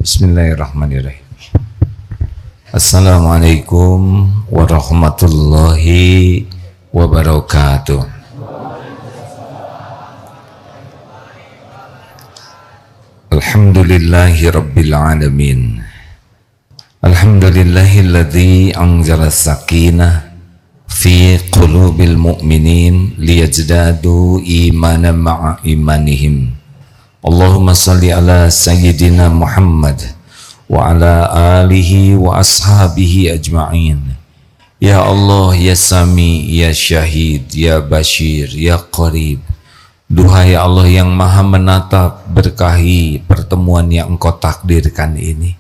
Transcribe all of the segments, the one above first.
Bismillahirrahmanirrahim. Assalamualaikum warahmatullahi wabarakatuh. Alhamdulillahi rabbil alamin. Alhamdulillahilladzi anzala sakinah fi qulubil mu'minin liyazdadu imanan ma'a imanihim. Allahumma salli ala sayyidina Muhammad wa ala alihi wa ashabihi ajma'in. Ya Allah, ya Sami, ya Syahid, ya Bashir, ya Qarib. Duhai Allah yang maha menatap, berkahi pertemuan yang Engkau takdirkan ini.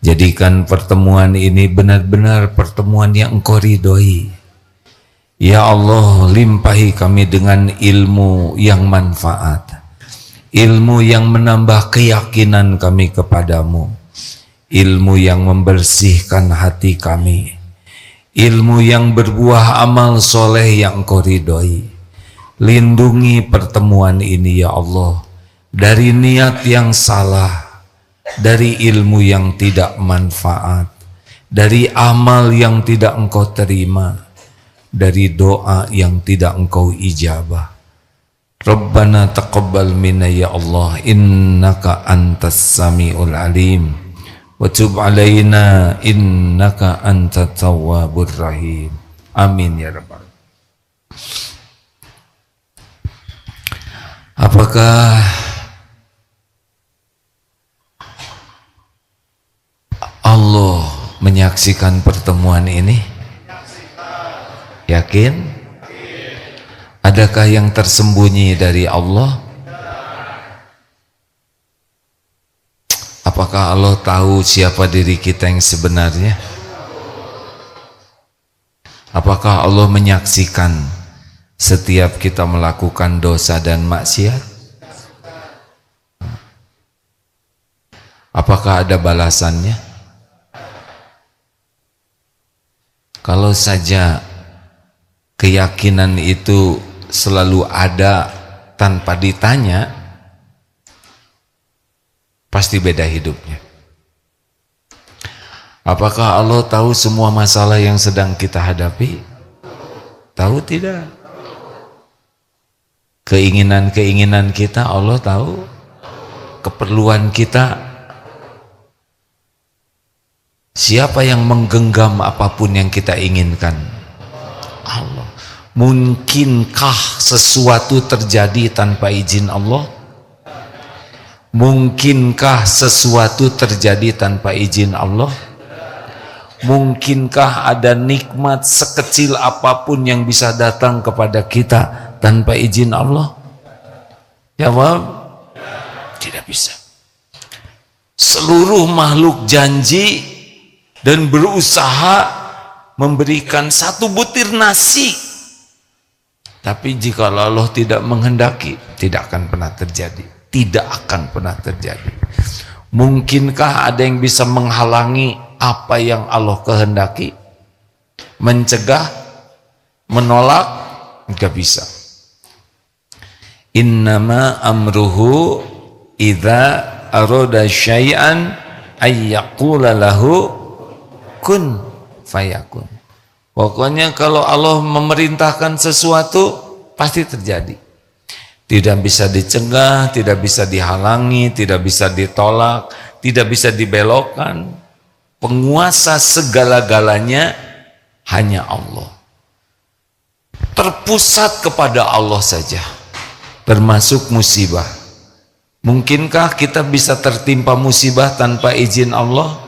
Jadikan pertemuan ini benar-benar pertemuan yang Engkau ridhoi. Ya Allah, limpahi kami dengan ilmu yang manfaat, ilmu yang menambah keyakinan kami kepadamu, ilmu yang membersihkan hati kami, ilmu yang berbuah amal soleh yang Engkau ridhoi. Lindungi pertemuan ini ya Allah dari niat yang salah, dari ilmu yang tidak manfaat, dari amal yang tidak Engkau terima, dari doa yang tidak Engkau ijabah. Rabbana taqabbal minna ya Allah, innaka antas samiul alim, wa tub alaina innaka antat tawwabur rahim. Amin ya rabbal. Apakah Allah menyaksikan pertemuan ini? Yakin? Adakah yang tersembunyi dari Allah? Apakah Allah tahu siapa diri kita yang sebenarnya? Apakah Allah menyaksikan setiap kita melakukan dosa dan maksiat? Apakah ada balasannya? Kalau saja keyakinan itu selalu ada tanpa ditanya, pasti beda hidupnya. Apakah Allah tahu semua masalah yang sedang kita hadapi? Tahu tidak? Keinginan-keinginan kita Allah tahu, keperluan kita. Siapa yang menggenggam apapun yang kita inginkan? Allah. Mungkinkah sesuatu terjadi tanpa izin Allah? Mungkinkah sesuatu terjadi tanpa izin Allah? Mungkinkah ada nikmat sekecil apapun yang bisa datang kepada kita tanpa izin Allah? Jawab, tidak bisa. Seluruh makhluk janji dan berusaha memberikan satu butir nasi, tapi jika Allah tidak menghendaki, tidak akan pernah terjadi. Tidak akan pernah terjadi. Mungkinkah ada yang bisa menghalangi apa yang Allah kehendaki? Mencegah? Menolak? Enggak bisa. Innama amruhu idza arada syai'an ayyaqula lahu kun fayakun. Pokoknya kalau Allah memerintahkan sesuatu pasti terjadi. Tidak bisa dicegah, tidak bisa dihalangi, tidak bisa ditolak, tidak bisa dibelokkan. Penguasa segala-galanya hanya Allah. Terpusat kepada Allah saja, termasuk musibah. Mungkinkah kita bisa tertimpa musibah tanpa izin Allah?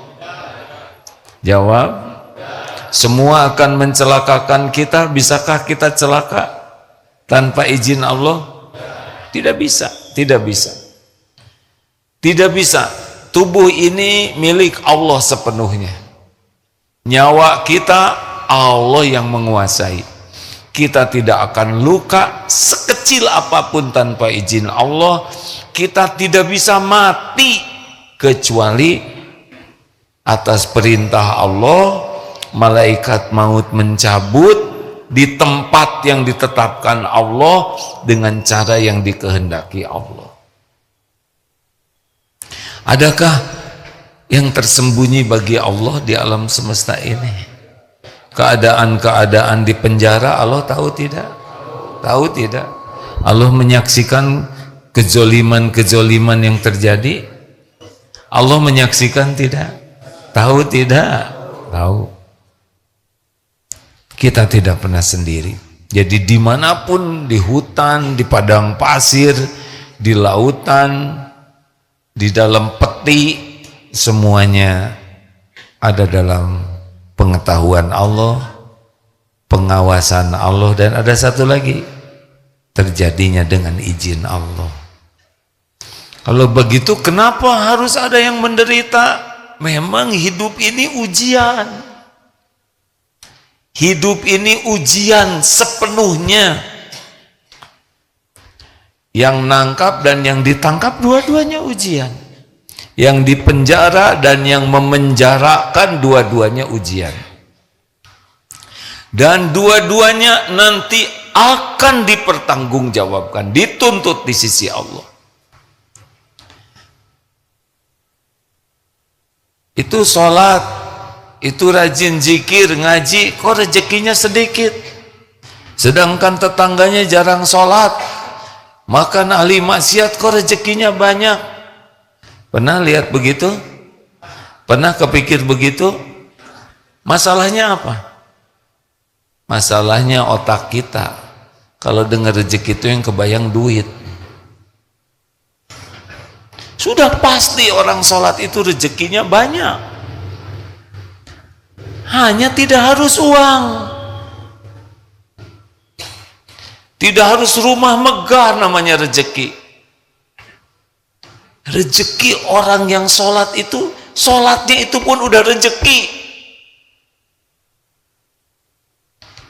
Jawab, semua akan mencelakakan kita. Bisakah kita celaka tanpa izin Allah? Tidak bisa, tidak bisa. Tidak bisa. Tubuh ini milik Allah sepenuhnya. Nyawa kita Allah yang menguasai. Kita tidak akan luka sekecil apapun tanpa izin Allah. Kita tidak bisa mati kecuali atas perintah Allah. Malaikat maut mencabut di tempat yang ditetapkan Allah dengan cara yang dikehendaki Allah. Adakah yang tersembunyi bagi Allah di alam semesta ini? Keadaan-keadaan di penjara Allah tahu tidak? Tahu tidak? Allah menyaksikan kezoliman-kezoliman yang terjadi? Allah menyaksikan tidak? Tahu tidak? Tahu. Kita tidak pernah sendiri. Jadi dimanapun, di hutan, di padang pasir, di lautan, di dalam peti, semuanya ada dalam pengetahuan Allah, pengawasan Allah, dan ada satu lagi, terjadinya dengan izin Allah. Kalau begitu kenapa harus ada yang menderita? Memang hidup ini ujian. Hidup ini ujian sepenuhnya. Yang nangkap dan yang ditangkap dua-duanya ujian. Yang dipenjara dan yang memenjarakan dua-duanya ujian. Dan dua-duanya nanti akan dipertanggungjawabkan, dituntut di sisi Allah. Itu sholat, itu rajin zikir, ngaji, kok rezekinya sedikit. Sedangkan tetangganya jarang sholat, makan ahli maksiat, kok rezekinya banyak. Pernah lihat begitu? Pernah kepikir begitu? Masalahnya apa? Masalahnya otak kita. Kalau dengar rezeki itu yang kebayang duit. Sudah pasti orang sholat itu rezekinya banyak. Hanya tidak harus uang. Tidak harus rumah megah namanya rezeki. Rezeki orang yang sholat itu, sholatnya itu pun udah rezeki.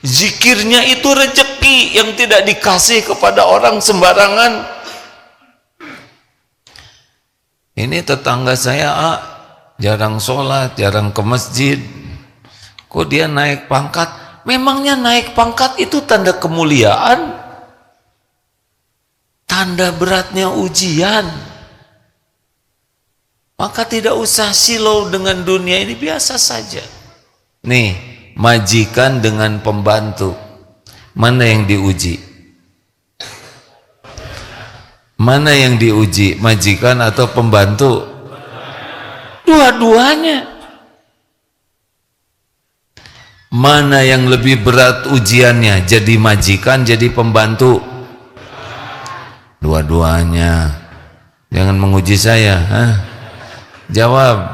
Zikirnya itu rezeki yang tidak dikasih kepada orang sembarangan. Ini tetangga saya jarang sholat, jarang ke masjid. Kok dia naik pangkat? Memangnya naik pangkat itu tanda kemuliaan? Tanda beratnya ujian. Maka tidak usah silau dengan dunia ini, biasa saja. Nih, majikan dengan pembantu, mana yang diuji? Mana yang diuji, majikan atau pembantu? Dua-duanya. Mana yang lebih berat ujiannya, jadi majikan, jadi pembantu? Dua-duanya. Jangan menguji saya, jawab.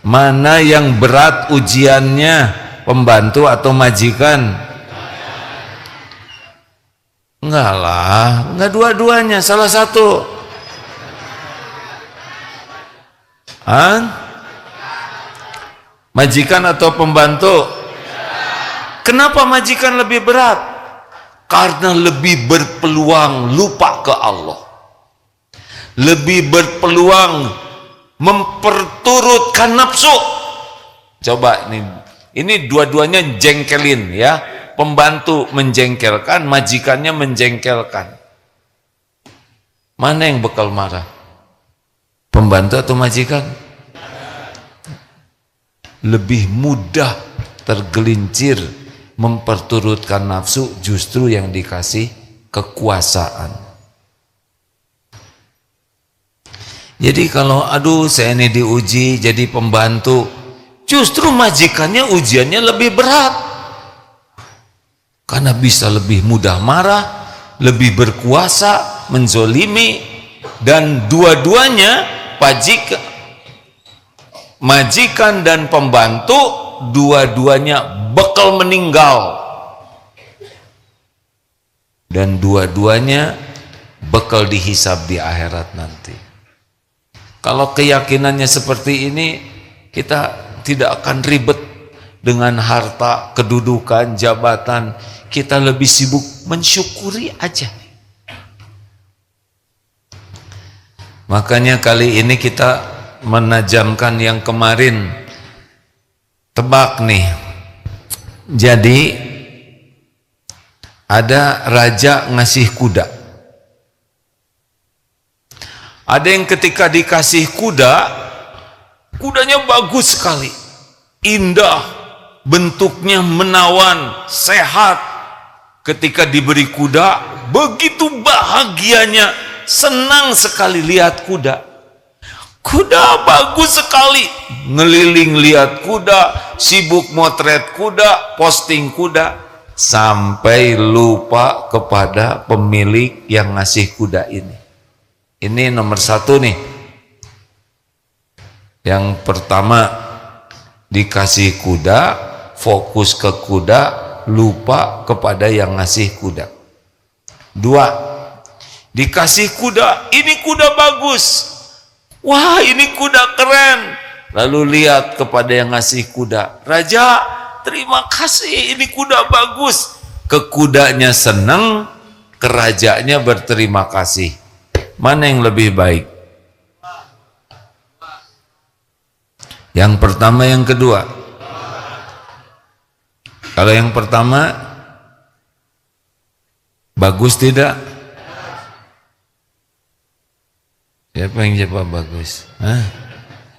Mana yang berat ujiannya, pembantu atau majikan? Enggak lah, enggak dua-duanya, salah satu. Majikan atau pembantu? Kenapa majikan lebih berat? Karena lebih berpeluang lupa ke Allah. Lebih berpeluang memperturutkan nafsu. Coba ini dua-duanya jengkelin ya. Pembantu menjengkelkan, majikannya menjengkelkan. Mana yang bakal marah? Pembantu atau majikan? Lebih mudah tergelincir memperturutkan nafsu justru yang dikasih kekuasaan. Jadi kalau aduh saya ini diuji jadi pembantu, justru majikannya ujiannya lebih berat. Karena bisa lebih mudah marah, lebih berkuasa, menzolimi, dan dua-duanya majikan dan pembantu, dua-duanya bakal meninggal. Dan dua-duanya bakal dihisab di akhirat nanti. Kalau keyakinannya seperti ini, kita tidak akan ribet dengan harta, kedudukan, jabatan. Kita lebih sibuk mensyukuri aja. Makanya kali ini kita menajamkan yang kemarin. Tebak nih. Jadi ada raja ngasih kuda. Ada yang ketika dikasih kuda Kudanya bagus sekali, indah, bentuknya menawan, sehat. Ketika diberi kuda, begitu bahagianya, senang sekali lihat kuda. Kuda bagus sekali, ngeliling lihat kuda, sibuk motret kuda, posting kuda, sampai lupa kepada pemilik yang ngasih kuda ini. Ini nomor satu nih. Yang pertama, dikasih kuda, fokus ke kuda, lupa kepada yang ngasih kuda. Dua, dikasih kuda, ini kuda bagus, wah ini kuda keren, lalu lihat kepada yang ngasih kuda, raja terima kasih, ini kuda bagus. Ke kudanya senang, ke rajanya berterima kasih. Mana yang lebih baik? Yang pertama, yang kedua? Kalau yang pertama bagus tidak? Siapa yang jawab bagus? Hah?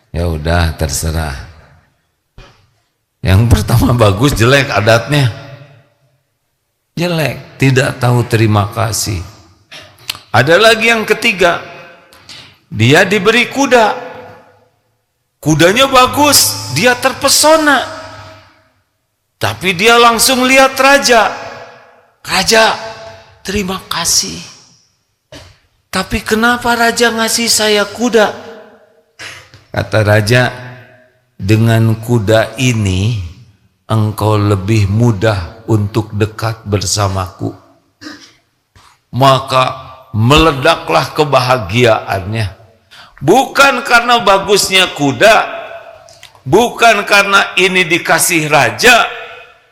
Ya udah, terserah. Yang pertama bagus, jelek adatnya. Jelek, tidak tahu terima kasih. Ada lagi yang ketiga, dia diberi kuda, kudanya bagus, dia terpesona, tapi dia langsung lihat raja. Raja, terima kasih, tapi kenapa raja ngasih saya kuda? Kata raja, dengan kuda ini engkau lebih mudah untuk dekat bersamaku. Maka meledaklah kebahagiaannya. Bukan karena bagusnya kuda, bukan karena ini dikasih raja,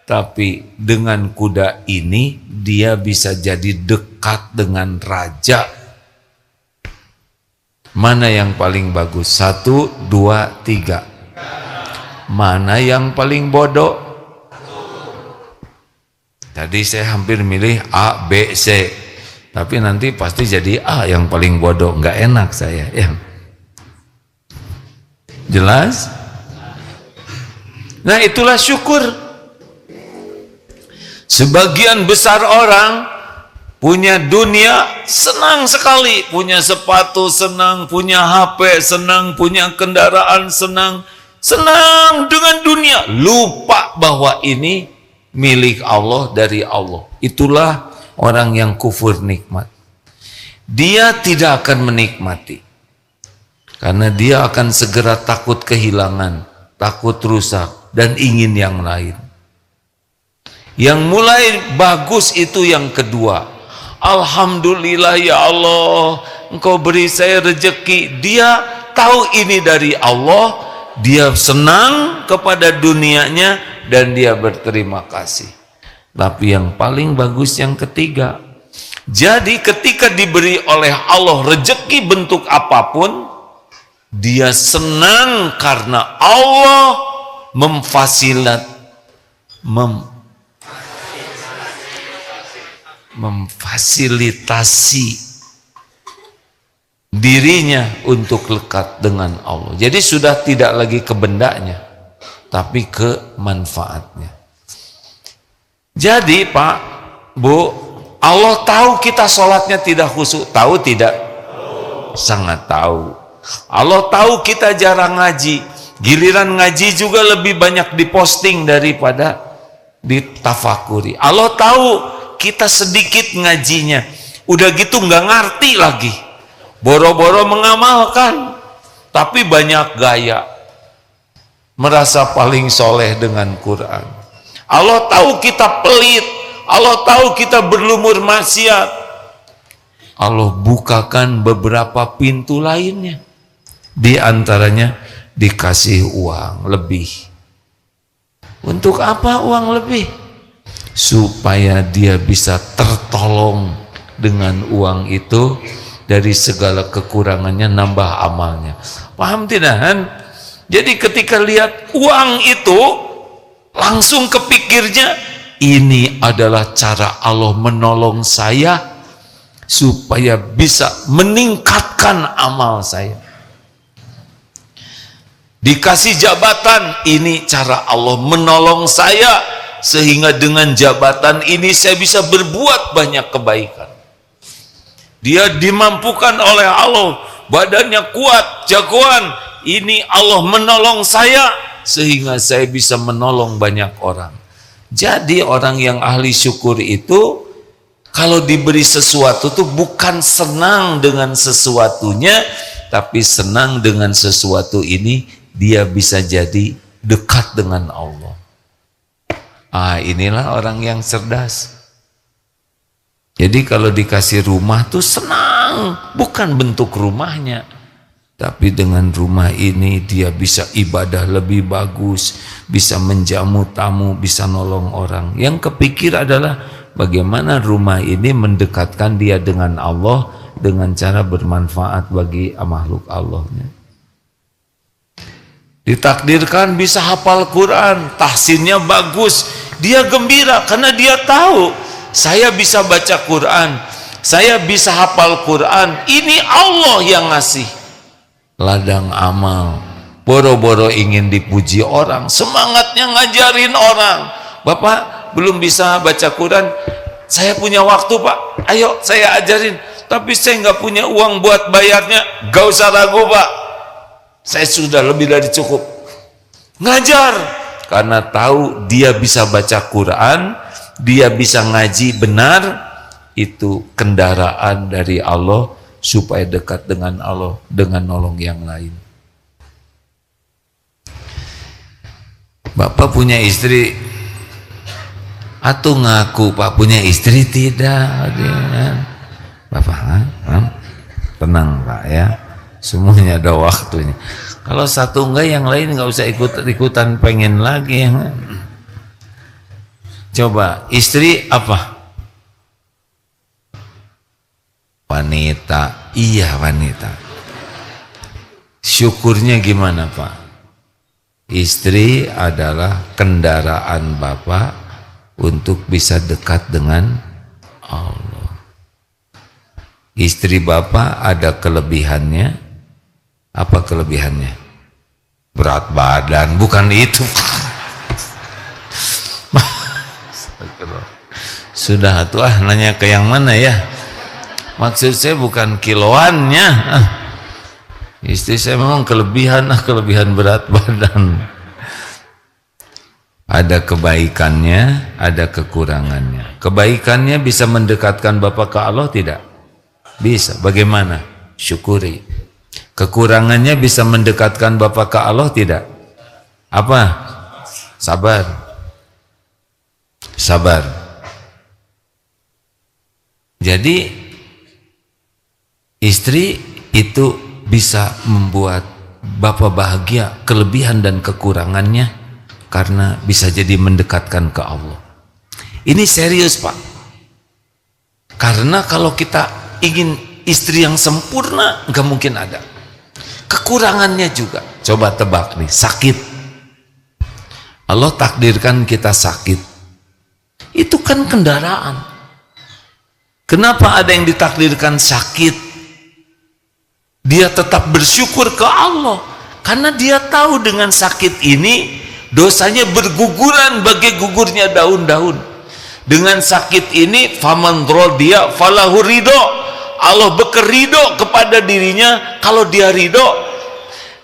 tapi dengan kuda ini dia bisa jadi dekat dengan raja. Mana yang paling bagus? 1, 2, 3. Mana yang paling bodoh? Tadi saya hampir milih A, B, C, tapi nanti pasti jadi A yang paling bodoh. Nggak enak saya ya. Jelas? Nah, itulah syukur. Sebagian besar orang punya dunia senang sekali, punya sepatu senang, punya HP senang, punya kendaraan senang, senang dengan dunia, lupa bahwa ini milik Allah, dari Allah. Itulah orang yang kufur nikmat. Dia tidak akan menikmati, karena dia akan segera takut kehilangan, takut rusak, dan ingin yang lain. Yang mulai bagus itu yang kedua. Alhamdulillah ya Allah, engkau beri saya rezeki. Dia tahu ini dari Allah, dia senang kepada dunianya, dan dia berterima kasih. Tapi yang paling bagus yang ketiga. Jadi ketika diberi oleh Allah rezeki bentuk apapun, dia senang karena Allah memfasilitasi dirinya untuk lekat dengan Allah. Jadi sudah tidak lagi ke bendanya, tapi ke manfaatnya. Jadi Pak, Bu, Allah tahu kita sholatnya tidak khusyuk. Tahu tidak? Sangat tahu. Allah tahu kita jarang ngaji. Giliran ngaji juga lebih banyak diposting daripada ditafakuri. Allah tahu kita sedikit ngajinya. Udah gitu nggak ngerti lagi. Boro-boro mengamalkan, tapi banyak gaya. Merasa paling soleh dengan Quran. Allah tahu kita pelit, Allah tahu kita berlumur maksiat. Allah bukakan beberapa pintu lainnya. Di antaranya dikasih uang lebih. Untuk apa uang lebih? Supaya dia bisa tertolong dengan uang itu dari segala kekurangannya, nambah amalnya. Paham tidak? Jadi ketika lihat uang itu, langsung kepikirnya, ini adalah cara Allah menolong saya supaya bisa meningkatkan amal saya. Dikasih jabatan, ini cara Allah menolong saya, sehingga dengan jabatan ini saya bisa berbuat banyak kebaikan. Dia dimampukan oleh Allah, badannya kuat, jagoan, ini Allah menolong saya, sehingga saya bisa menolong banyak orang. Jadi orang yang ahli syukur itu, kalau diberi sesuatu tuh bukan senang dengan sesuatunya, tapi senang dengan sesuatu ini, dia bisa jadi dekat dengan Allah. Inilah orang yang cerdas. Jadi kalau dikasih rumah tuh senang, bukan bentuk rumahnya, tapi dengan rumah ini dia bisa ibadah lebih bagus, bisa menjamu tamu, bisa nolong orang. Yang kepikir adalah bagaimana rumah ini mendekatkan dia dengan Allah dengan cara bermanfaat bagi makhluk Allahnya. Ditakdirkan bisa hafal Quran, tahsinnya bagus, dia gembira karena dia tahu saya bisa baca Quran, saya bisa hafal Quran, ini Allah yang ngasih. Ladang amal, boro-boro ingin dipuji orang, semangatnya ngajarin orang. Bapak belum bisa baca Quran, saya punya waktu Pak, ayo saya ajarin, tapi saya nggak punya uang buat bayarnya. Gak usah ragu Pak, saya sudah lebih dari cukup. Ngajar karena tahu dia bisa baca Quran, dia bisa ngaji benar, itu kendaraan dari Allah supaya dekat dengan Allah dengan nolong yang lain. Bapak punya istri atau ngaku Pak punya istri? Tidak. Bapak tenang Pak ya, semuanya ada waktunya. Kalau satu enggak, yang lain nggak usah ikut-ikutan pengen lagi. Coba istri apa? Wanita. Iya wanita. Syukurnya gimana Pak? Istri adalah kendaraan Bapak untuk bisa dekat dengan Allah. Istri Bapak ada kelebihannya. Apa kelebihannya? Berat badan, bukan itu. Sudah tuh nanya ke yang mana ya? Maksud saya bukan kiloannya. Istri saya memang kelebihan berat badan. Ada kebaikannya, ada kekurangannya. Kebaikannya bisa mendekatkan Bapak ke Allah tidak? Bisa. Bagaimana? Syukuri. Kekurangannya bisa mendekatkan Bapak ke Allah tidak? Apa? Sabar. Sabar. Jadi istri itu bisa membuat Bapak bahagia, kelebihan dan kekurangannya, karena bisa jadi mendekatkan ke Allah. Ini serius Pak. Karena kalau kita ingin istri yang sempurna, nggak mungkin ada. Kekurangannya juga. Coba tebak nih, sakit. Allah takdirkan kita sakit. Itu kan kendaraan. Kenapa ada yang ditakdirkan sakit? Dia tetap bersyukur ke Allah. Karena dia tahu dengan sakit ini, dosanya berguguran bagai gugurnya daun-daun. Dengan sakit ini, faman rodiya falahu ridho. Allah berkeridho kepada dirinya kalau dia ridho.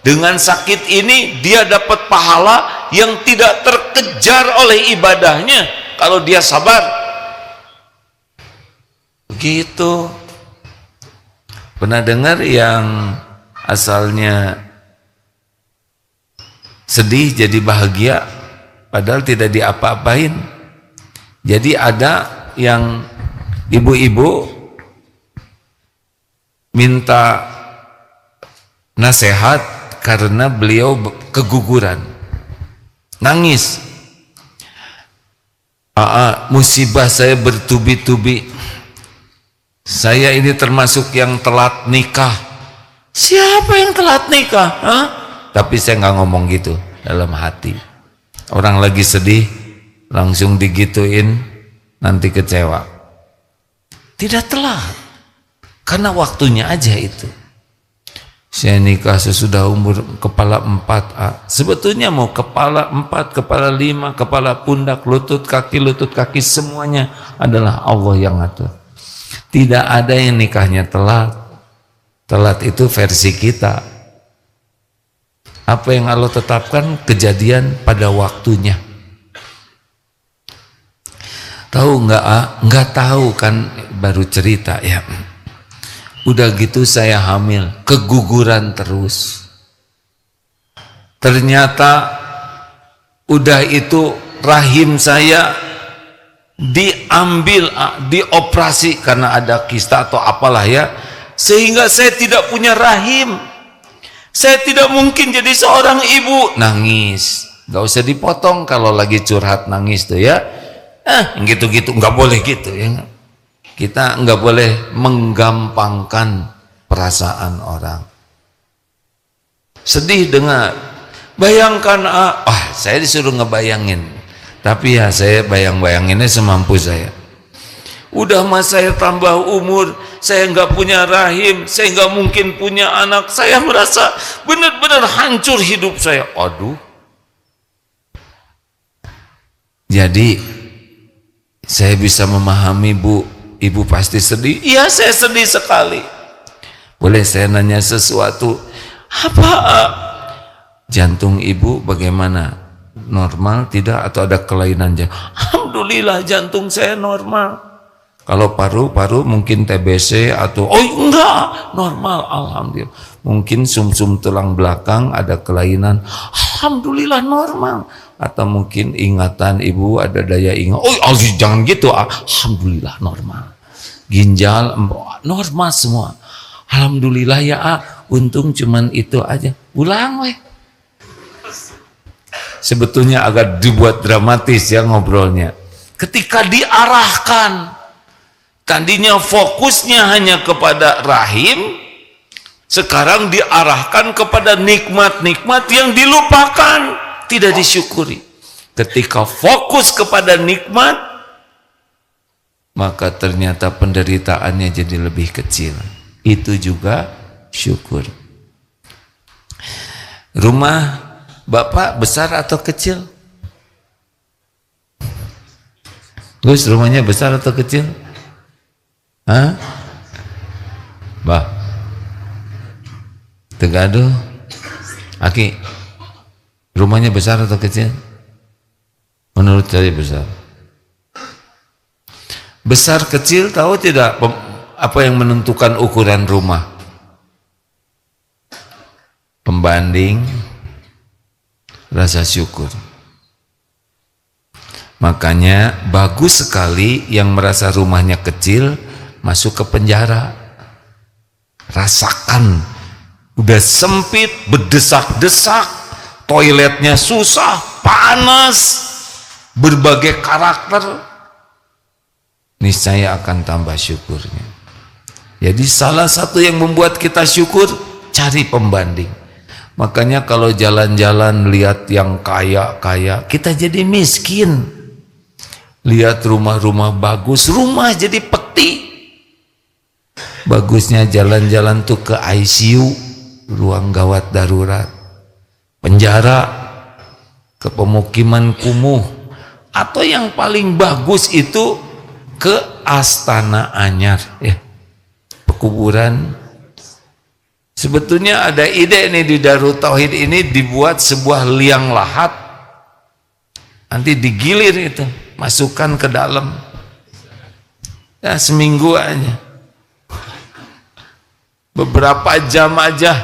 Dengan sakit ini dia dapat pahala yang tidak terkejar oleh ibadahnya kalau dia sabar. Begitu. Pernah dengar yang asalnya sedih jadi bahagia padahal tidak diapa-apain? Jadi ada yang ibu-ibu minta nasihat karena beliau keguguran, nangis. Musibah saya bertubi-tubi, saya ini termasuk yang telat nikah. Siapa yang telat nikah? Tapi saya nggak ngomong gitu dalam hati. Orang lagi sedih langsung digituin, nanti kecewa. Tidak telat, karena waktunya aja itu. Saya nikah sesudah umur kepala 4, sebetulnya mau kepala 4, kepala 5, kepala pundak, lutut kaki semuanya adalah Allah yang ngatur. Tidak ada yang nikahnya telat. Telat itu versi kita. Apa yang Allah tetapkan kejadian pada waktunya. Tahu nggak? Nggak tahu kan, baru cerita ya. Udah gitu saya hamil, keguguran terus. Ternyata udah itu rahim saya diambil, dioperasi karena ada kista atau apalah ya, sehingga saya tidak punya rahim. Saya tidak mungkin jadi seorang ibu. Nangis, nggak usah dipotong kalau lagi curhat nangis tuh ya. Gitu-gitu nggak boleh gitu ya. Kita nggak boleh menggampangkan perasaan orang. Sedih dengar, bayangkan saya disuruh ngebayangin, tapi ya saya bayang-bayanginnya semampu saya. Udah mas saya tambah umur, saya nggak punya rahim, saya nggak mungkin punya anak, saya merasa benar-benar hancur hidup saya. Aduh. Jadi saya bisa memahami Bu. Ibu pasti sedih. Iya, saya sedih sekali. Boleh saya nanya sesuatu? Apa? Jantung ibu bagaimana? Normal tidak atau ada kelainan jantung? Alhamdulillah jantung saya normal. Kalau paru-paru mungkin TBC atau enggak, normal alhamdulillah. Mungkin sumsum tulang belakang ada kelainan. Alhamdulillah normal. Atau mungkin ingatan ibu ada daya ingat. Jangan gitu. Alhamdulillah normal. Ginjal normal semua. Alhamdulillah ya untung cuman itu aja. Pulang weh. Sebetulnya agak dibuat dramatis ya ngobrolnya. Ketika diarahkan, tadinya fokusnya hanya kepada rahim, sekarang diarahkan kepada nikmat-nikmat yang dilupakan, tidak disyukuri. Ketika fokus kepada nikmat, maka ternyata penderitaannya jadi lebih kecil. Itu juga syukur. Rumah Bapak besar atau kecil? Gus, rumahnya besar atau kecil? Bah, Tegaduh, Aki, rumahnya besar atau kecil? Menurut saya besar. Besar kecil tahu tidak apa yang menentukan ukuran rumah? Pembanding rasa syukur. Makanya bagus sekali yang merasa rumahnya kecil masuk ke penjara. Rasakan udah sempit, berdesak-desak, toiletnya susah, panas, berbagai karakter, niscaya akan tambah syukurnya. Jadi salah satu yang membuat kita syukur, cari pembanding. Makanya kalau jalan-jalan lihat yang kaya-kaya, kita jadi miskin. Lihat rumah-rumah bagus, rumah jadi peti. Bagusnya jalan-jalan tuh ke ICU, ruang gawat darurat, penjara, ke pemukiman kumuh, atau yang paling bagus itu ke Astana Anyar, ya, pekuburan. Sebetulnya ada ide nih di Darut Tauhid ini dibuat sebuah liang lahat, nanti digilir itu, masukkan ke dalam, ya seminggu aja, beberapa jam aja,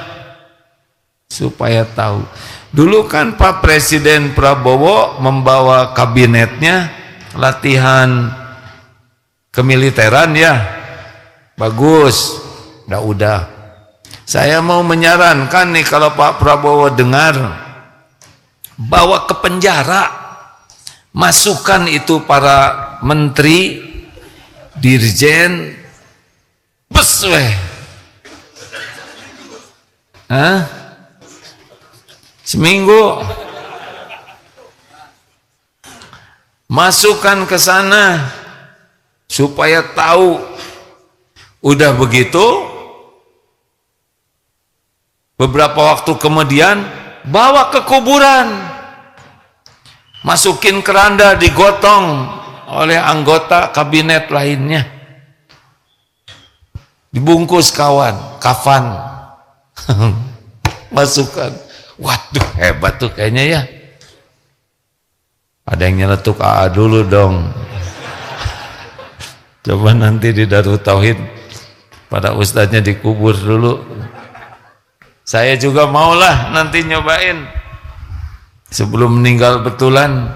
supaya tahu. Dulu kan Pak Presiden Prabowo membawa kabinetnya latihan kemiliteran ya, bagus, udah. Saya mau menyarankan nih kalau Pak Prabowo dengar, bawa ke penjara, masukkan itu para menteri, dirjen, seminggu, masukkan ke sana supaya tahu. Udah begitu Beberapa waktu kemudian bawa ke kuburan, masukin keranda, digotong oleh anggota kabinet lainnya, dibungkus kafan masukkan. Waduh, hebat tuh kayaknya ya. Ada yang nyeletuk AA dulu dong. Coba nanti di Darut Tauhid pada ustadznya dikubur dulu. Saya juga maulah nanti nyobain sebelum meninggal betulan.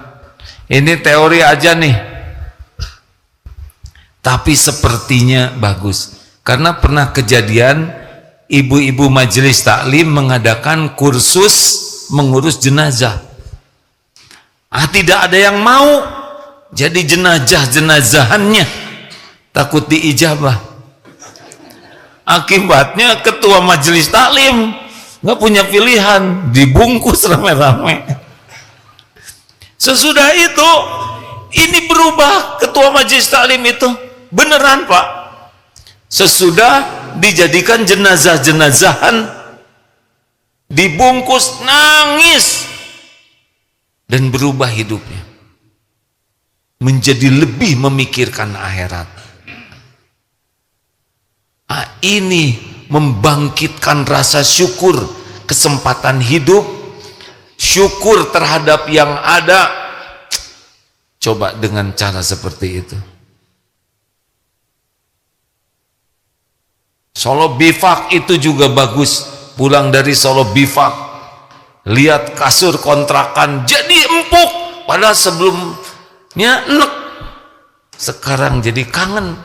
Ini teori aja nih, tapi sepertinya bagus. Karena pernah kejadian ibu-ibu majelis taklim mengadakan kursus mengurus jenazah. Tidak ada yang mau jadi jenazah-jenazahannya, takut diijabah. Akibatnya ketua majelis taklim nggak punya pilihan, dibungkus rame-rame. Sesudah itu ini berubah, ketua majelis taklim itu beneran Pak. Sesudah dijadikan jenazah-jenazahan, dibungkus, nangis, dan berubah hidupnya menjadi lebih memikirkan akhirat. Ini membangkitkan rasa syukur, kesempatan hidup, syukur terhadap yang ada. Coba dengan cara seperti itu. Solo bifak itu juga bagus. Pulang dari Solo bifak, lihat kasur kontrakan jadi empuk, padahal sebelumnya enek, sekarang jadi kangen.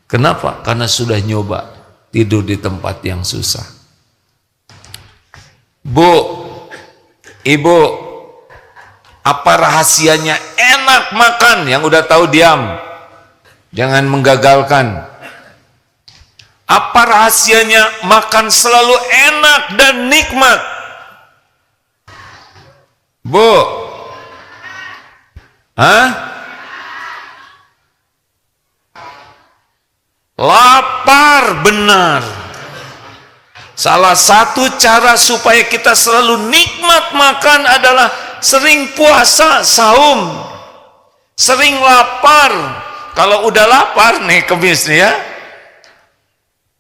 Kenapa? Karena sudah nyoba tidur di tempat yang susah. Bu, ibu, apa rahasianya enak makan? Yang udah tahu diam, jangan menggagalkan. Apa rahasianya makan selalu enak dan nikmat? Bu, lapar, benar. Salah satu cara supaya kita selalu nikmat makan adalah sering puasa, saum, sering lapar. Kalau udah lapar nih, kemis nih ya,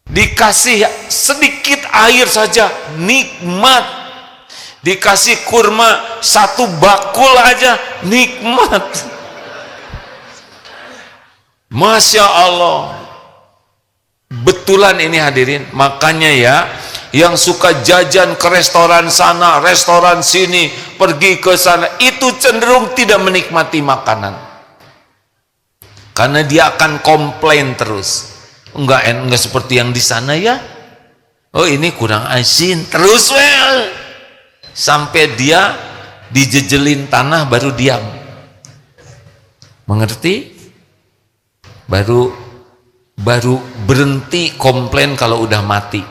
dikasih sedikit air saja nikmat, dikasih kurma satu bakul aja nikmat. Masya Allah. Betulan ini hadirin, makanya ya, yang suka jajan ke restoran sana, restoran sini, pergi ke sana, itu cenderung tidak menikmati makanan. Karena dia akan komplain terus. Enggak seperti yang di sana ya. Oh ini kurang asin, terus well. Sampai dia dijejelin tanah baru diam. Mengerti? Baru berhenti komplain kalau udah mati.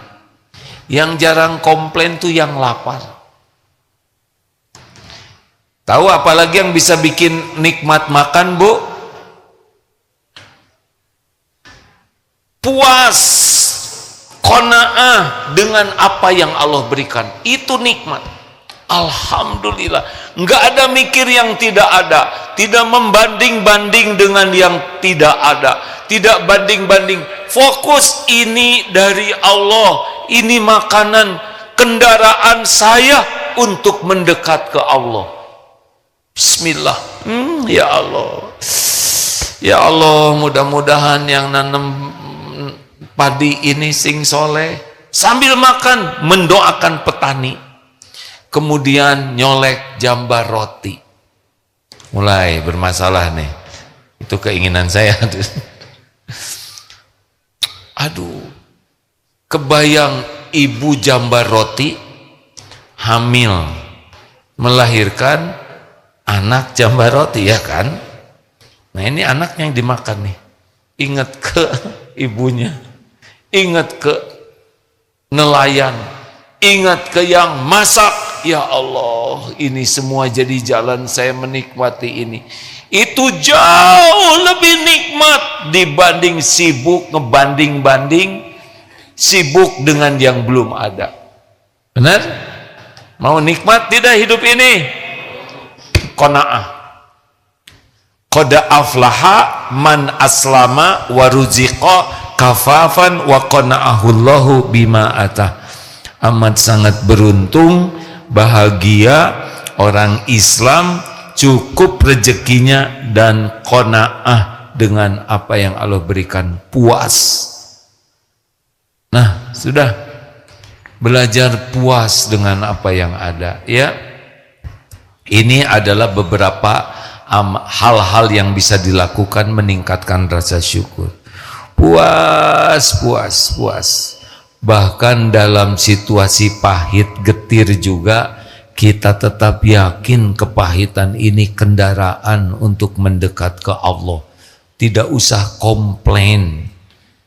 Yang jarang komplain tuh yang lapar. Tahu apalagi yang bisa bikin nikmat makan, Bu? Puas, qanaah dengan apa yang Allah berikan. Itu nikmat. Alhamdulillah. Enggak ada mikir yang tidak ada, tidak membanding-banding dengan yang tidak ada, tidak banding-banding. Fokus, ini dari Allah, ini makanan, kendaraan saya untuk mendekat ke Allah. Bismillah. Ya Allah, ya Allah, mudah-mudahan yang nanam padi ini sing soleh, sambil makan mendoakan petani, kemudian nyolek jambar roti. Mulai bermasalah nih, itu keinginan saya. Aduh, kebayang ibu jambar roti hamil, melahirkan anak jambar roti, ya kan? Nah ini anaknya yang dimakan nih, ingat ke ibunya, ingat ke nelayan, ingat ke yang masak. Ya Allah, ini semua jadi jalan saya menikmati ini. Itu jauh lebih nikmat dibanding sibuk ngebanding-banding, sibuk dengan yang belum ada. Benar? Mau nikmat tidak hidup ini? Qanaah. Qad aflaha man aslama wa ruziqa kafafan wa qana'ahullahu bima atah. Amat sangat beruntung, bahagia orang Islam, cukup rezekinya dan qanaah dengan apa yang Allah berikan, puas. Nah, sudah belajar puas dengan apa yang ada, ya. Ini adalah beberapa hal-hal yang bisa dilakukan meningkatkan rasa syukur. Puas. Bahkan dalam situasi pahit getir juga kita tetap yakin kepahitan ini kendaraan untuk mendekat ke Allah. Tidak usah komplain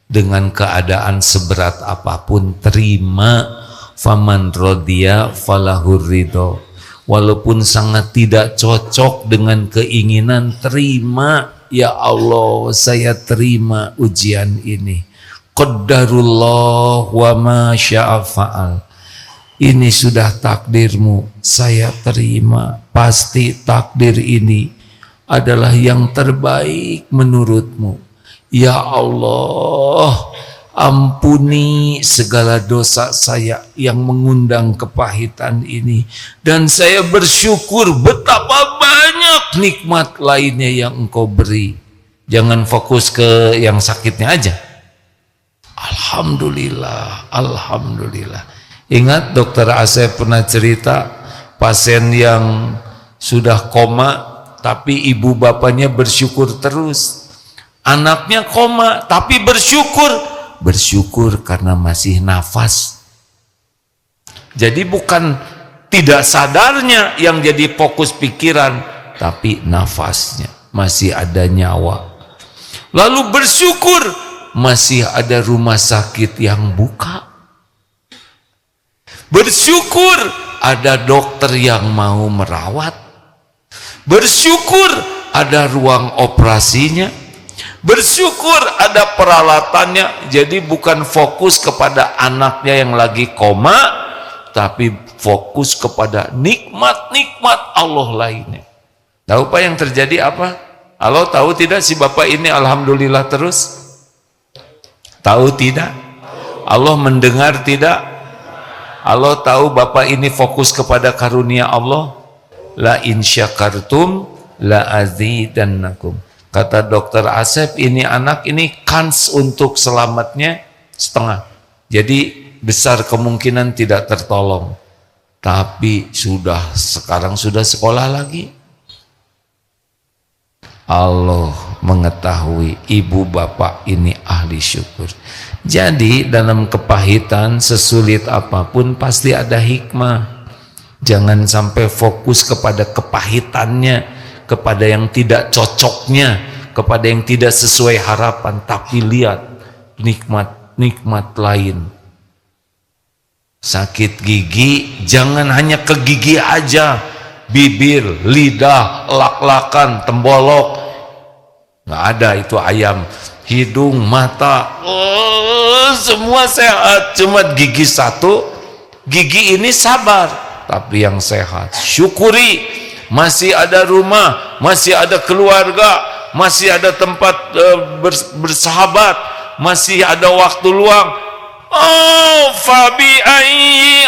dengan keadaan seberat apapun, terima. Faman rodiya falahur ridho. Walaupun sangat tidak cocok dengan keinginan, terima. Ya Allah, saya terima ujian ini. Qaddarullah wa ma syaa fa'al. Ini sudah takdirmu, saya terima. Pasti takdir ini adalah yang terbaik menurutmu. Ya Allah, ampuni segala dosa saya yang mengundang kepahitan ini, dan saya bersyukur betapa banyak nikmat lainnya yang Engkau beri. Jangan fokus ke yang sakitnya aja. Alhamdulillah, alhamdulillah. Ingat dokter Asep pernah cerita pasien yang sudah koma tapi ibu bapaknya bersyukur terus. Anaknya koma tapi bersyukur karena masih nafas. Jadi bukan tidak sadarnya yang jadi fokus pikiran, tapi nafasnya masih ada nyawa. Lalu bersyukur masih ada rumah sakit yang buka. Bersyukur ada dokter yang mau merawat. Bersyukur ada ruang operasinya. Bersyukur ada peralatannya. Jadi bukan fokus kepada anaknya yang lagi koma, tapi fokus kepada nikmat-nikmat Allah lainnya. Tahu Pak yang terjadi apa? Allah tahu tidak si bapak ini alhamdulillah terus? Tahu tidak? Allah mendengar tidak? Allah tahu bapak ini fokus kepada karunia Allah. La in syakartum la azidannakum. Kata dokter Asep, ini anak ini kans untuk selamatnya setengah. Jadi besar kemungkinan tidak tertolong. Tapi sekarang sudah sekolah lagi. Allah mengetahui ibu bapak ini ahli syukur. Jadi dalam kepahitan sesulit apapun pasti ada hikmah. Jangan sampai fokus kepada kepahitannya, kepada yang tidak cocoknya, kepada yang tidak sesuai harapan, tapi lihat nikmat-nikmat lain. Sakit gigi, jangan hanya ke gigi aja, bibir, lidah, lak-lakan, tembolok, nggak ada itu ayam, hidung, mata, semua sehat, cuma gigi satu, gigi ini sabar, tapi yang sehat, syukuri. Masih ada rumah, masih ada keluarga, masih ada tempat bersahabat, masih ada waktu luang. Oh, fabi ayyi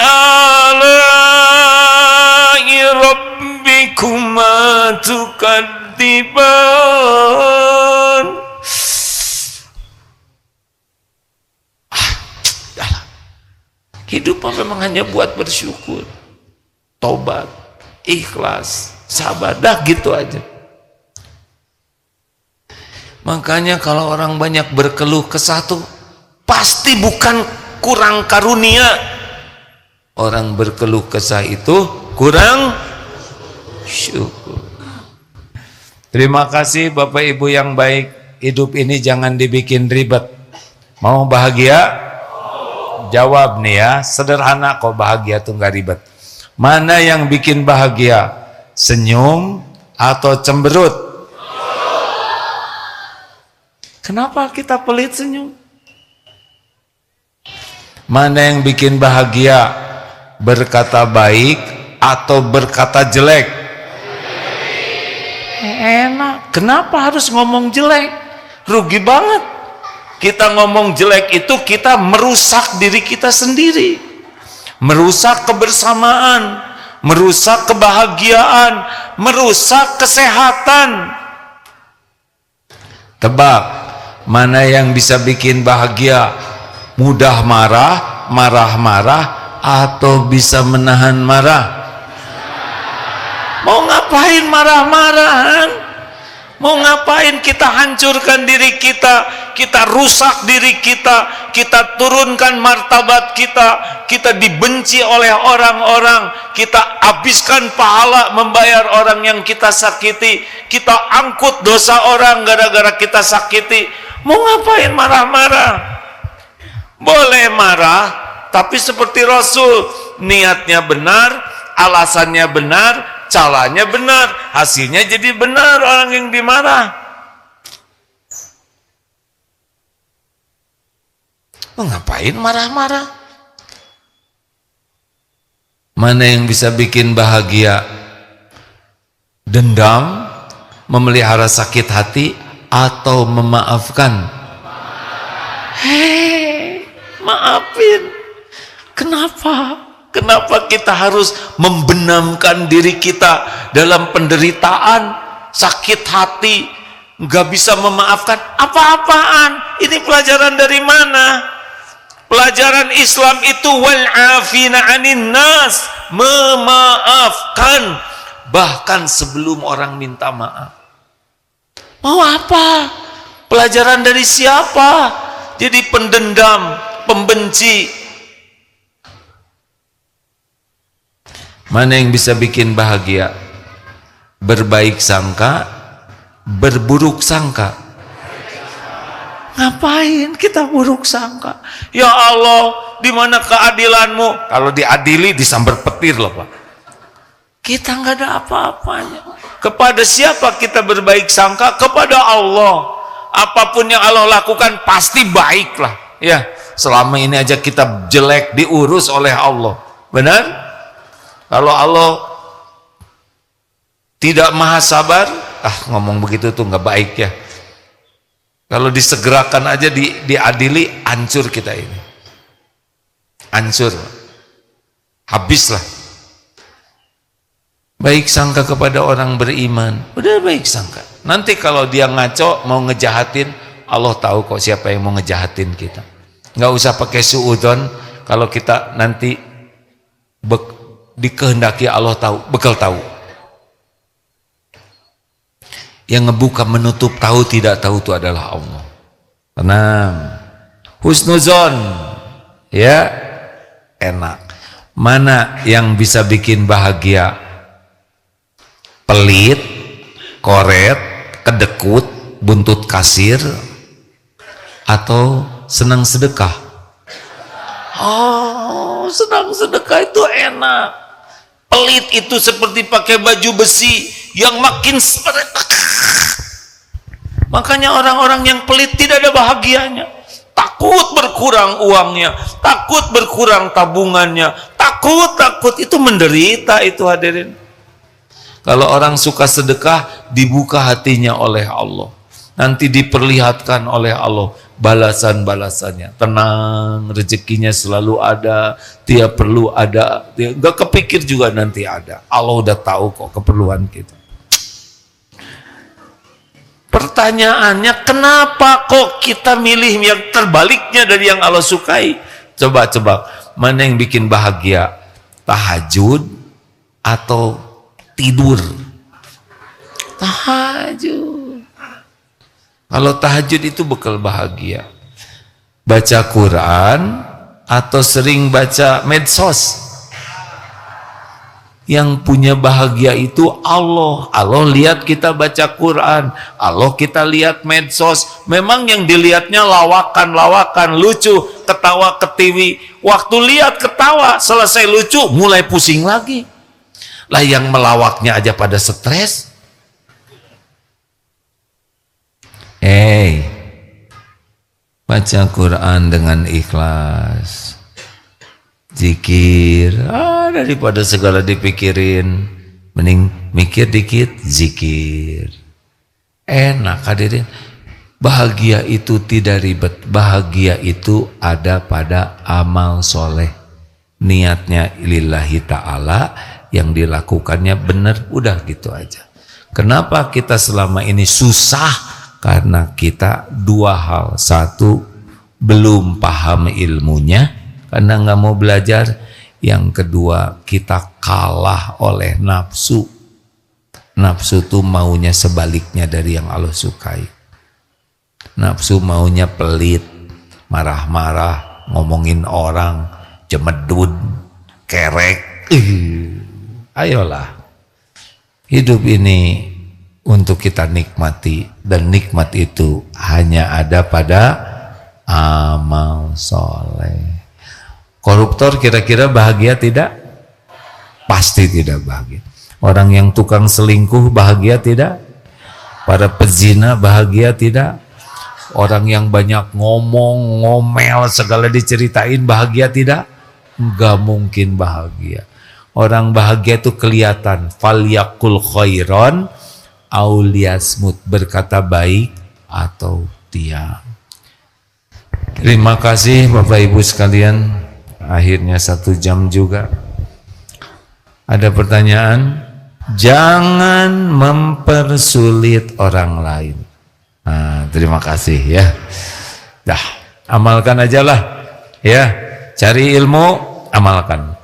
ala'i rabbikuma tukadziban. Hidup memang hanya buat bersyukur, tobat, ikhlas, sabar, dah gitu aja. Makanya kalau orang banyak berkeluh kesah tuh pasti bukan kurang karunia. Orang berkeluh kesah itu kurang syukur. Terima kasih Bapak Ibu yang baik. Hidup ini jangan dibikin ribet. Mau bahagia? Jawab nih ya, sederhana kok bahagia tuh nggak ribet. Mana yang bikin bahagia? Senyum atau cemberut? Kenapa kita pelit senyum? Mana yang bikin bahagia? berkata baik atau berkata jelek? Enak. Kenapa harus ngomong jelek? Rugi banget. Kita ngomong jelek itu kita merusak diri kita sendiri, merusak kebersamaan, merusak kebahagiaan, merusak kesehatan. Tebak, mana yang bisa bikin bahagia? Mudah marah, marah-marah, atau bisa menahan marah? Mau ngapain marah-marahan? Mau ngapain kita hancurkan diri kita, kita rusak diri kita, kita turunkan martabat kita dibenci oleh orang-orang, kita habiskan pahala membayar orang yang kita sakiti, kita angkut dosa orang gara-gara kita sakiti. Mau ngapain marah-marah? Boleh marah, tapi seperti Rasul, niatnya benar, alasannya benar, caranya benar, hasilnya jadi benar orang yang dimarah. Ngapain marah-marah? Mana yang bisa bikin bahagia? Dendam, memelihara sakit hati, atau memaafkan? Hei, maafin. Kenapa? Kenapa kita harus membenamkan diri kita dalam penderitaan, sakit hati, nggak bisa memaafkan? Apa-apaan? Ini pelajaran dari mana? Pelajaran Islam itu wal afina 'anin nas, memaafkan bahkan sebelum orang minta maaf. Mau apa? Pelajaran dari siapa? Jadi pendendam, pembenci. Mana yang bisa bikin bahagia? Berbaik sangka, berburuk sangka. Ngapain kita buruk sangka? Ya Allah, di mana keadilanmu? Kalau diadili disambar petir loh Pak. Kita nggak ada apa-apanya. Kepada siapa kita berbaik sangka? Kepada Allah. Apapun yang Allah lakukan pasti baik lah. Ya, selama ini aja kita jelek diurus oleh Allah. Benar? Kalau Allah tidak maha sabar, ngomong begitu tuh nggak baik ya. Kalau disegerakan aja diadili, hancur kita ini. Hancur. Habislah. Baik sangka kepada orang beriman. Udah baik sangka. Nanti kalau dia ngaco mau ngejahatin, Allah tahu kok siapa yang mau ngejahatin kita. Nggak usah pakai suudzon. Kalau kita nanti dikehendaki Allah tahu, bekal tahu. Yang ngebuka menutup tahu tidak tahu itu adalah Allah. Tenang, husnuzon, ya enak. Mana yang bisa bikin bahagia? Pelit, koret, kedekut, buntut kasir, atau senang sedekah? Oh, senang sedekah itu enak. Pelit itu seperti pakai baju besi yang makin makanya orang-orang yang pelit tidak ada bahagianya. Takut berkurang uangnya, takut berkurang tabungannya, takut itu menderita itu hadirin. Kalau orang suka sedekah, dibuka hatinya oleh Allah, nanti diperlihatkan oleh Allah balasan-balasannya. Tenang, rezekinya selalu ada, dia perlu ada, dia gak kepikir juga nanti ada. Allah udah tahu kok keperluan kita. Pertanyaannya, kenapa kok kita milih yang terbaliknya dari yang Allah sukai? Coba, mana yang bikin bahagia? Tahajud atau tidur? Tahajud. Kalau tahajud itu bekal bahagia. Baca Quran atau sering baca medsos? Yang punya bahagia itu Allah. Allah lihat kita baca Quran, Allah kita lihat medsos. Memang yang dilihatnya lawakan-lawakan, lucu, ketawa ketiwi. Waktu lihat ketawa, selesai lucu, mulai pusing lagi. Lah yang melawaknya aja pada stres. Baca Quran dengan ikhlas. zikir. Daripada segala dipikirin, mending mikir dikit, zikir. Enak hadirin. Bahagia itu tidak ribet. Bahagia itu ada pada amal soleh. Niatnya lillahi ta'ala, yang dilakukannya benar, udah gitu aja. Kenapa kita selama ini susah? Karena kita dua hal. Satu, belum paham ilmunya karena nggak mau belajar. Yang kedua, kita kalah oleh nafsu. Nafsu tuh maunya sebaliknya dari yang Allah sukai. Nafsu maunya pelit, marah-marah, ngomongin orang, cemedut, kerek. Ayolah, hidup ini untuk kita nikmati, dan nikmat itu hanya ada pada amal soleh. Koruptor kira-kira bahagia tidak? Pasti tidak bahagia. Orang yang tukang selingkuh bahagia tidak? Para pezina bahagia tidak? Orang yang banyak ngomong, ngomel, segala diceritain bahagia tidak? Enggak mungkin bahagia. Orang bahagia itu kelihatan. Falyakul khairon auliyasmut, berkata baik atau diam. Terima kasih Bapak Ibu sekalian. Akhirnya 1 jam juga. Ada pertanyaan? Jangan mempersulit orang lain. Nah, terima kasih ya. Dah, amalkan aja lah ya. Cari ilmu, amalkan.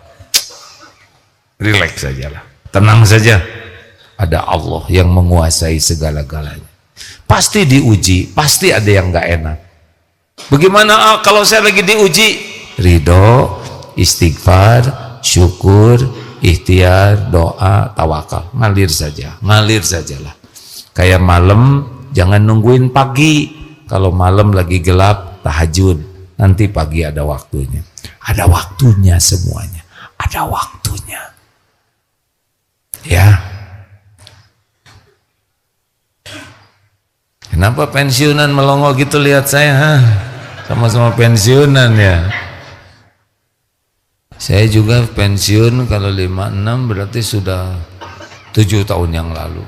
Relax saja lah, tenang saja. Ada Allah yang menguasai segala-galanya. Pasti diuji, pasti ada yang nggak enak. Bagaimana kalau saya lagi diuji? Ridho, istighfar, syukur, ikhtiar, doa, tawakal. Ngalir sajalah. Kayak malam, jangan nungguin pagi. Kalau malam lagi gelap, tahajud. Nanti pagi ada waktunya. Ada waktunya semuanya. Ada waktunya. Ya. Kenapa pensiunan melongo gitu lihat saya? Sama-sama pensiunan ya. Saya juga pensiun kalau 56 berarti sudah 7 tahun yang lalu.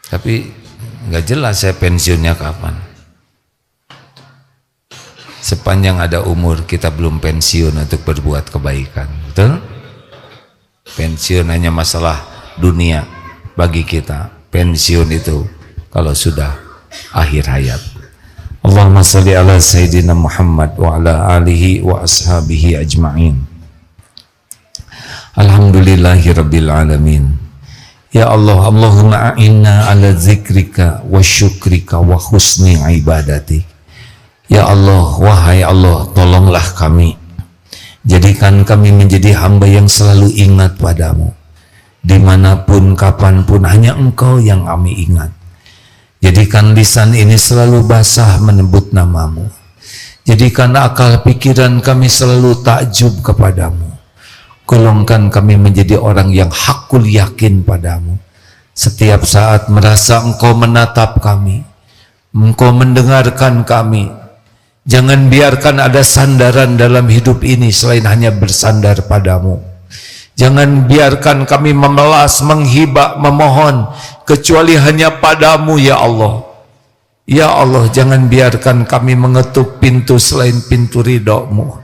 Tapi nggak jelas saya pensiunnya kapan. Sepanjang ada umur kita belum pensiun untuk berbuat kebaikan, betul? Pensiun hanya masalah dunia bagi kita. Pensiun itu kalau sudah akhir hayat. Allahumma salli ala Sayyidina Muhammad wa ala alihi wa ashabihi ajma'in. Alhamdulillahi rabbil alamin. Ya Allah, Allahumma a'inna ala zikrika wa syukrika wa husni ibadatik. Ya Allah, wahai Allah, tolonglah kami. Jadikan kami menjadi hamba yang selalu ingat padamu. Dimanapun, kapanpun, hanya Engkau yang kami ingat. Jadikan lisan ini selalu basah menyebut namamu. Jadikan akal pikiran kami selalu takjub kepadamu. Golongkan kami menjadi orang yang hakul yakin padamu. Setiap saat merasa Engkau menatap kami, Engkau mendengarkan kami. Jangan biarkan ada sandaran dalam hidup ini selain hanya bersandar padamu. Jangan biarkan kami memelas, menghibah, memohon kecuali hanya padamu ya Allah. Ya Allah, jangan biarkan kami mengetuk pintu selain pintu ridho-Mu.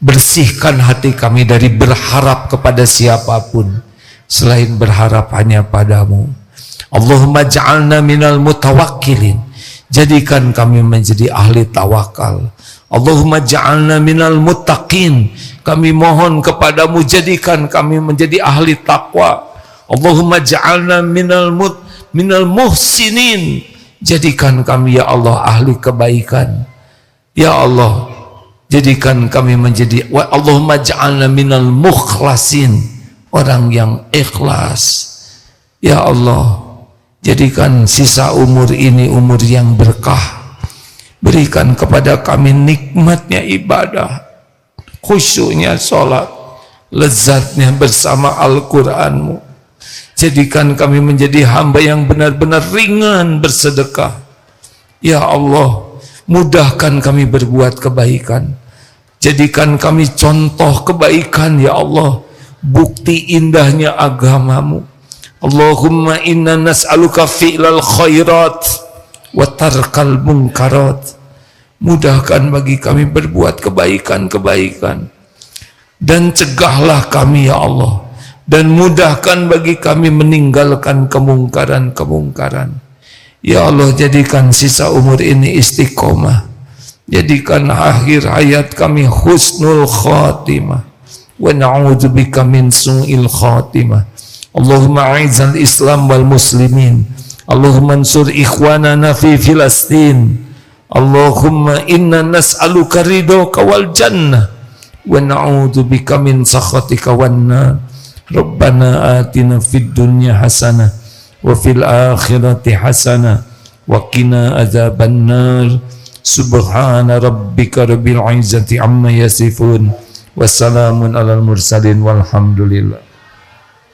Bersihkan hati kami dari berharap kepada siapapun selain berharap hanya padamu. Allahumma ja'alna minal mutawakkilin. Jadikan kami menjadi ahli tawakal. Allahumma ja'alna minal muttaqin. Kami mohon kepadamu, jadikan kami menjadi ahli takwa. Allahumma ja'alna minal muhsinin. Jadikan kami ya Allah ahli kebaikan. Ya Allah, jadikan kami menjadi Allahumma ja'alna minal mukhlasin, orang yang ikhlas. Ya Allah, jadikan sisa umur ini umur yang berkah. Berikan kepada kami nikmatnya ibadah, khusyuknya sholat, lezatnya bersama Al-Quranmu. Jadikan kami menjadi hamba yang benar-benar ringan bersedekah. Ya Allah, mudahkan kami berbuat kebaikan. Jadikan kami contoh kebaikan ya Allah, bukti indahnya agamamu. Allahumma inna nas'aluka fi'lal khairat wa tarkal munkarat. Mudahkan bagi kami berbuat kebaikan-kebaikan, dan cegahlah kami ya Allah, dan mudahkan bagi kami meninggalkan kemungkaran-kemungkaran. Ya Allah, jadikan sisa umur ini istiqomah, jadikan akhir hayat kami husnul khatimah, wa na'udzubika min su'il khatimah. Allahumma a'izzal Islam wal muslimin, Allahumma ansur ikhwanana fi Filastin, Allahumma inna nas'aluka ridhaka wal jannah wa na'udzubika min sakhatika wan nar. Rabbana atina fid dunya hasanah wa fil akhirati hasanah wa qina adzaban nar. Subhana rabbika rabbil izzati amma yasifun, wassalamun alal mursalin walhamdulillah.